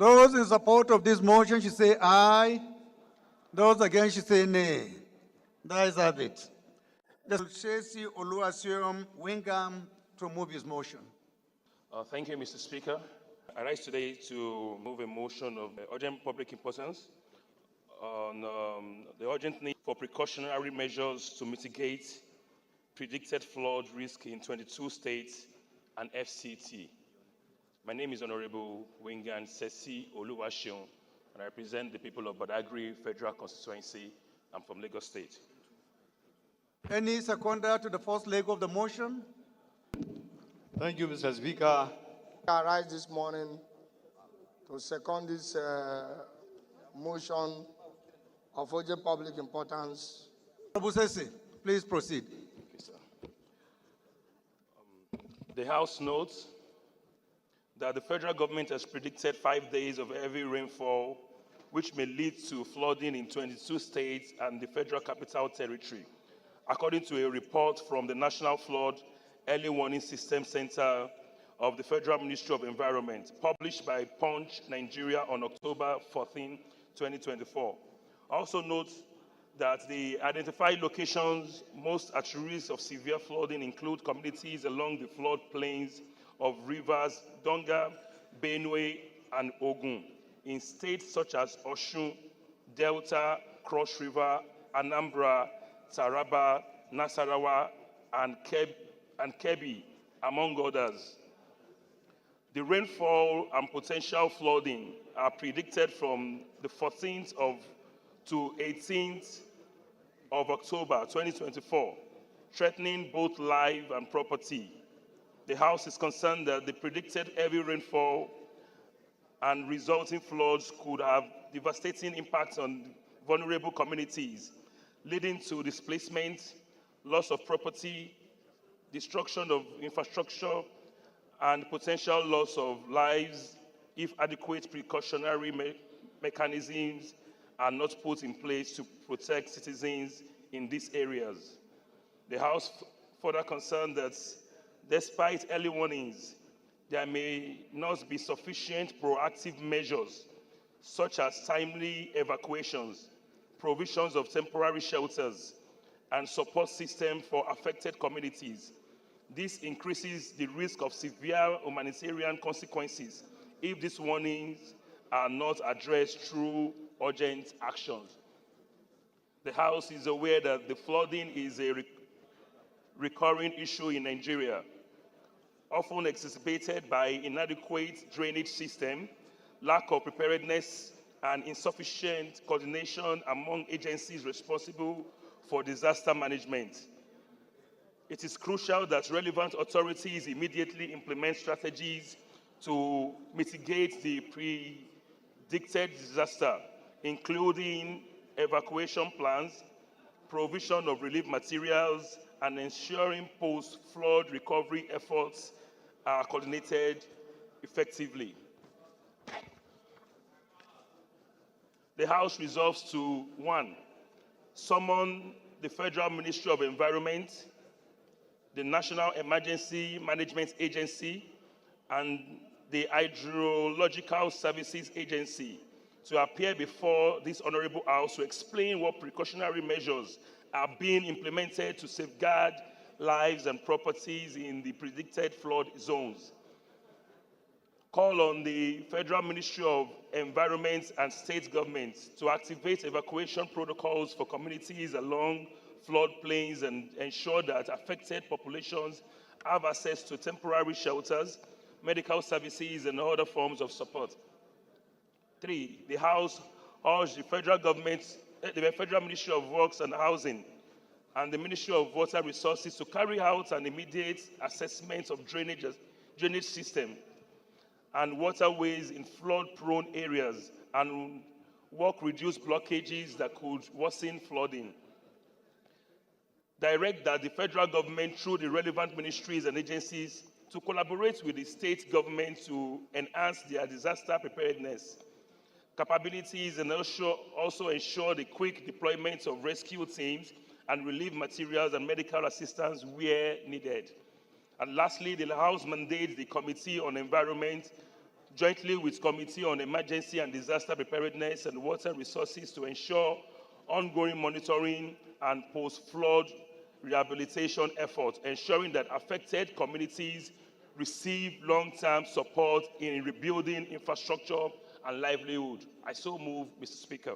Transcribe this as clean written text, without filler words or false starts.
Those in support of this motion should say aye. Those against should say nay. The ayes have it. The Sesi Oluwaseun Wingam to move his motion. Thank you, Mr. Speaker. I rise today to move a motion of urgent public importance on the urgent need for precautionary measures to mitigate predicted flood risk in 22 states and FCT. My name is Honorable Wingan Sesi Oluwaseun, and I represent the people of Badagry Federal Constituency. I'm from Lagos State. Any seconder to the first leg of the motion? Thank you, Mr. Speaker. I rise this morning to second this motion of urgent public importance. Honorable Sesi, please proceed. Okay, sir. The House notes that the federal government has predicted 5 days of heavy rainfall, which may lead to flooding in 22 states and the Federal Capital Territory, according to a report from the National Flood Early Warning System Center of the Federal Ministry of Environment, published by Punch, Nigeria on October 14, 2024. Also note that the identified locations most at risk of severe flooding include communities along the flood plains of rivers Donga, Benue, and Ogun in states such as Osun, Delta, Cross River, Anambra, Taraba, Nasarawa, and Kebbi, among others. The rainfall and potential flooding are predicted from the 14th to 18th of October 2024, threatening both life and property. The House is concerned that the predicted heavy rainfall and resulting floods could have devastating impacts on vulnerable communities, leading to displacement, loss of property, destruction of infrastructure, and potential loss of lives if adequate precautionary mechanisms are not put in place to protect citizens in these areas. The House further concerned that despite early warnings, there may not be sufficient proactive measures, such as timely evacuations, provisions of temporary shelters, and support systems for affected communities. This increases the risk of severe humanitarian consequences if these warnings are not addressed through urgent actions. The House is aware that the flooding is a recurring issue in Nigeria, often exacerbated by inadequate drainage system, lack of preparedness, and insufficient coordination among agencies responsible for disaster management. It is crucial that relevant authorities immediately implement strategies to mitigate the predicted disaster, including evacuation plans, provision of relief materials, and ensuring post-flood recovery efforts are coordinated effectively. The House resolves to 1. Summon the Federal Ministry of Environment, the National Emergency Management Agency, and the Hydrological Services Agency to appear before this Honorable House to explain what precautionary measures are being implemented to safeguard lives and properties in the predicted flood zones. Call on the Federal Ministry of Environment and state governments to activate evacuation protocols for communities along floodplains and ensure that affected populations have access to temporary shelters, medical services, and other forms of support. 3. The House urged the Federal Ministry of Works and Housing and the Ministry of Water Resources to carry out an immediate assessment of drainage system and waterways in flood-prone areas and reduce blockages that could worsen flooding. Direct that the federal government, through the relevant ministries and agencies, to collaborate with the state government to enhance their disaster preparedness capabilities and also ensure the quick deployment of rescue teams and relief materials and medical assistance where needed. And lastly, the House mandates the Committee on Environment jointly with Committee on Emergency and Disaster Preparedness and Water Resources to ensure ongoing monitoring and post-flood rehabilitation efforts, ensuring that affected communities receive long-term support in rebuilding infrastructure and livelihood. I so move, Mr. Speaker.